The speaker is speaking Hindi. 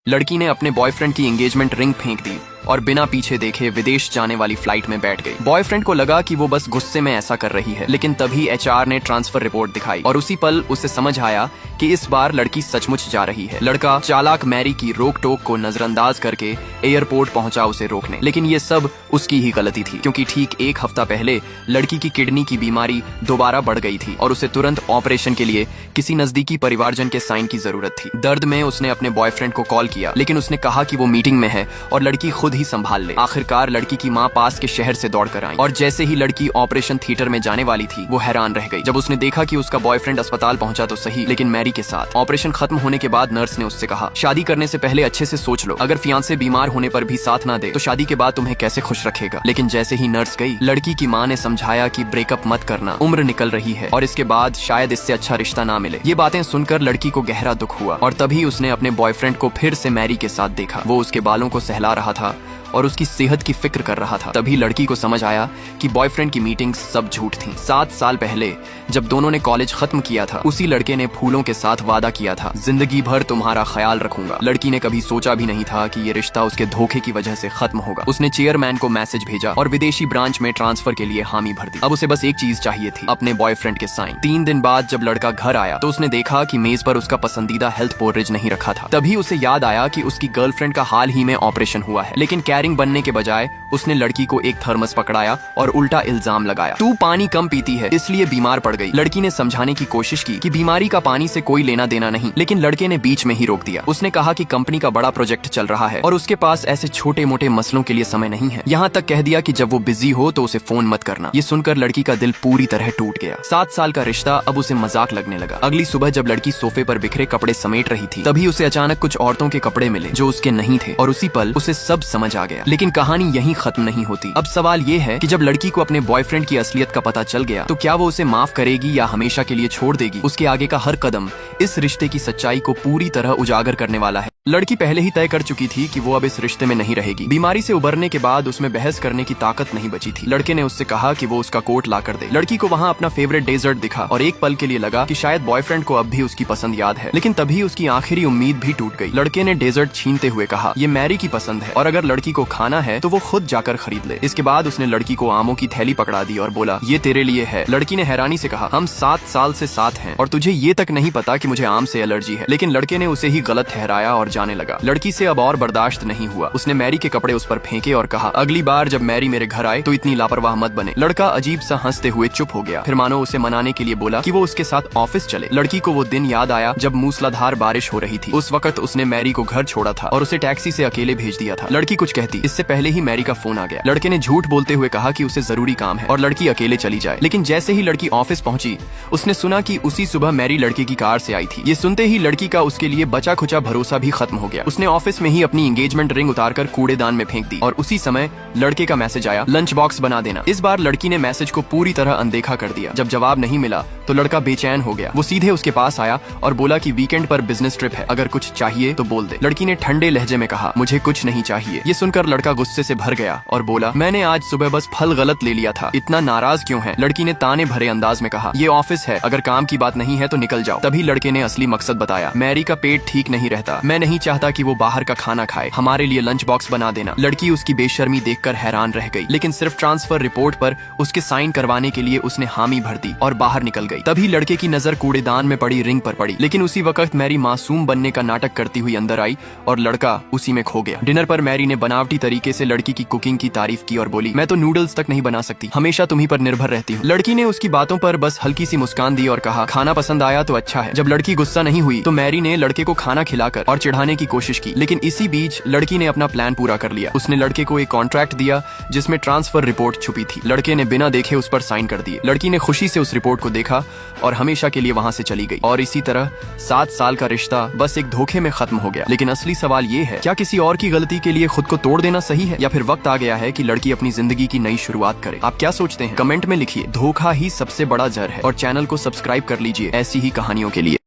लड़की ने अपने बॉयफ्रेंड की एंगेजमेंट रिंग फेंक दी और बिना पीछे देखे विदेश जाने वाली फ्लाइट में बैठ गई। बॉयफ्रेंड को लगा कि वो बस गुस्से में ऐसा कर रही है, लेकिन तभी एचआर ने ट्रांसफर रिपोर्ट दिखाई और उसी पल उसे समझ आया कि इस बार लड़की सचमुच जा रही है। लड़का चालाक मैरी की रोक टोक को नजरअंदाज करके एयरपोर्ट पहुंचा उसे रोकने, लेकिन ये सब उसकी ही गलती थी, क्योंकि ठीक एक हफ्ता पहले लड़की की किडनी की बीमारी दोबारा बढ़ गई थी और उसे तुरंत ऑपरेशन के लिए किसी नजदीकी परिवारजन के साइन की जरूरत थी। दर्द में उसने अपने बॉयफ्रेंड को कॉल किया, लेकिन उसने कहा कि वो मीटिंग में है और लड़की खुद ही संभाल ले। आखिरकार लड़की की माँ पास के शहर से दौड़कर आई और जैसे ही लड़की ऑपरेशन थिएटर में जाने वाली थी, वो हैरान रह गई जब उसने देखा कि उसका बॉयफ्रेंड अस्पताल पहुंचा तो सही, लेकिन मैरी के साथ। ऑपरेशन खत्म होने के बाद नर्स ने उससे कहा, शादी करने से पहले अच्छे से सोच लो, अगर फियांसे बीमार होने पर भी साथ ना दे तो शादी के बाद तुम्हें कैसे खुश रखेगा। लेकिन जैसे ही नर्स गई, लड़की की माँ ने समझाया कि ब्रेकअप मत करना, उम्र निकल रही है और इसके बाद शायद इससे अच्छा रिश्ता ना मिले। ये बातें सुनकर लड़की को गहरा दुख हुआ और तभी उसने अपने बॉयफ्रेंड को फिर से मैरी के साथ देखा। वो उसके बालों को सहला रहा था और उसकी सेहत की फिक्र कर रहा था। तभी लड़की को समझ आया कि बॉयफ्रेंड की मीटिंग सब झूठ थी। 7 साल पहले जब दोनों ने कॉलेज खत्म किया था, उसी लड़के ने फूलों के साथ वादा किया था, जिंदगी भर तुम्हारा ख्याल रखूंगा। लड़की ने कभी सोचा भी नहीं था कि ये रिश्ता उसके धोखे की वजह से खत्म होगा। उसने चेयरमैन को मैसेज भेजा और विदेशी ब्रांच में ट्रांसफर के लिए हामी भर दी। अब उसे बस एक चीज चाहिए थी, अपने बॉयफ्रेंड के साइन। 3 दिन बाद जब लड़का घर आया तो उसने देखा कि मेज पर उसका पसंदीदा हेल्थ पोर्रिज नहीं रखा था। तभी उसे याद आया कि उसकी गर्लफ्रेंड का हाल ही में ऑपरेशन हुआ है, लेकिन कैरिंग बनने के बजाय उसने लड़की को एक थर्मस पकड़ाया और उल्टा इल्जाम लगाया, तू पानी कम पीती है इसलिए बीमार पड़ गई। लड़की ने समझाने की कोशिश की कि बीमारी का पानी से कोई लेना देना नहीं, लेकिन लड़के ने बीच में ही रोक दिया। उसने कहा कि कंपनी का बड़ा प्रोजेक्ट चल रहा है और उसके पास ऐसे छोटे मोटे मसलों के लिए समय नहीं है। यहाँ तक कह दिया कि जब वो बिजी हो तो उसे फोन मत करना। ये सुनकर लड़की का दिल पूरी तरह टूट गया। 7 साल का रिश्ता अब उसे मजाक लगने लगा। अगली सुबह जब लड़की सोफे पर बिखरे कपड़े समेट रही थी, तभी उसे अचानक कुछ औरतों के कपड़े मिले जो उसके नहीं थे और उसी पल उसे सब समझ आ गया। लेकिन कहानी यहीं खत्म नहीं होती। अब सवाल ये है कि जब लड़की को अपने बॉयफ्रेंड की असलियत का पता चल गया तो क्या वो उसे माफ करेगी या हमेशा के लिए छोड़ देगी। उसके आगे का हर कदम इस रिश्ते की सच्चाई को पूरी तरह उजागर करने वाला है। लड़की पहले ही तय कर चुकी थी कि वो अब इस रिश्ते में नहीं रहेगी। बीमारी से उबरने के बाद उसमें बहस करने की ताकत नहीं बची थी। लड़के ने उससे कहा कि वो उसका कोट ला कर दे। लड़की को वहाँ अपना फेवरेट डेजर्ट दिखा और एक पल के लिए लगा कि शायद बॉयफ्रेंड को अब भी उसकी पसंद याद है, लेकिन तभी उसकी आखिरी उम्मीद भी टूट गई। लड़के ने डेजर्ट छीनते हुए कहा, ये मैरी की पसंद है और अगर लड़की को खाना है तो वो खुद जाकर खरीद ले। इसके बाद उसने लड़की को आमों की थैली पकड़ा दी और बोला, ये तेरे लिए है। लड़की ने हैरानी से कहा, हम 7 साल से साथ हैं और तुझे ये तक नहीं पता कि मुझे आम से एलर्जी है। लेकिन लड़के ने उसे ही गलत ठहराया और जाने लगा। लड़की से अब और बर्दाश्त नहीं हुआ। उसने मैरी के कपड़े उस पर फेंके और कहा, अगली बार जब मैरी मेरे घर आए तो इतनी लापरवाह मत बने। लड़का अजीब सा हंसते हुए चुप हो गया, फिर मानो उसे मनाने के लिए बोला कि वो उसके साथ ऑफिस चले। लड़की को वो दिन याद आया जब मूसलाधार बारिश हो रही थी। उस वक्त उसने मैरी को घर छोड़ा था और उसे टैक्सी से अकेले भेज दिया था। लड़की कुछ कहती, इससे पहले ही मैरी का फोन आ गया। लड़के ने झूठ बोलते हुए कहा कि उसे जरूरी काम है और लड़की अकेले चली जाए। लेकिन जैसे ही लड़की ऑफिस पहुंची, उसने सुना कि उसी सुबह मैरी लड़के की कार से आई थी। ये सुनते ही लड़की का उसके लिए बचा खुचा भरोसा भी खत्म हो गया। उसने ऑफिस में ही अपनी एंगेजमेंट रिंग उतारकर कूड़ेदान में फेंक दी और उसी समय लड़के का मैसेज आया, लंच बॉक्स बना देना। इस बार लड़की ने मैसेज को पूरी तरह अनदेखा कर दिया। जब जवाब नहीं मिला तो लड़का बेचैन हो गया। वो सीधे उसके पास आया और बोला कि वीकेंड पर बिजनेस ट्रिप है, अगर कुछ चाहिए तो बोल दे। लड़की ने ठंडे लहजे में कहा, मुझे कुछ नहीं चाहिए। ये सुनकर लड़का गुस्से से भर गया और बोला, मैंने आज सुबह बस फल गलत ले लिया था, इतना नाराज क्यों है। लड़की ने ताने भरे अंदाज में कहा, ये ऑफिस है, अगर काम की बात नहीं है तो निकल जाओ। तभी लड़के ने असली मकसद बताया, मैरी का पेट ठीक नहीं रहता, मैं नहीं चाहता कि वो बाहर का खाना खाए, हमारे लिए लंच बॉक्स बना देना। लड़की उसकी बेशर्मी देखकर हैरान रह गई, लेकिन सिर्फ ट्रांसफर रिपोर्ट पर उसके साइन करवाने के लिए उसने हामी भर दी और बाहर निकल गई। तभी लड़के की नजर कूड़ेदान में पड़ी रिंग पर पड़ी, लेकिन उसी वक्त मैरी मासूम बनने का नाटक करती हुई अंदर आई और लड़का उसी में खो गया। डिनर पर मैरी ने बनावटी तरीके से लड़की की कुकिंग की तारीफ की और बोली, मैं तो नूडल्स तक नहीं बना सकती, हमेशा तुम्ही पर निर्भर रहती हूँ। लड़की ने उसकी बातों पर बस हल्की सी मुस्कान दी और कहा, खाना पसंद आया तो अच्छा है। जब लड़की गुस्सा नहीं हुई तो मैरी ने लड़के को खाना खिलाकर और चिढ़ाने की कोशिश की, लेकिन इसी बीच लड़की ने अपना प्लान पूरा कर लिया। उसने लड़के को एक कॉन्ट्रैक्ट दिया जिसमें ट्रांसफर रिपोर्ट छुपी थी। लड़के ने बिना देखे उस पर साइन कर दिए। लड़की ने खुशी से उस रिपोर्ट को देखा और हमेशा के लिए वहां से चली गई। और इसी तरह 7 साल का रिश्ता बस एक धोखे में खत्म हो गया। लेकिन असली सवाल ये है, क्या किसी और की गलती के लिए खुद को तोड़ देना सही है या फिर वक्त आ गया है कि लड़की अपनी जिंदगी की नई शुरुआत करे। आप क्या सोचते हैं? कमेंट में लिखिए। धोखा ही सबसे बड़ा जहर है और चैनल को सब्सक्राइब कर लीजिए ऐसी ही कहानियों के लिए।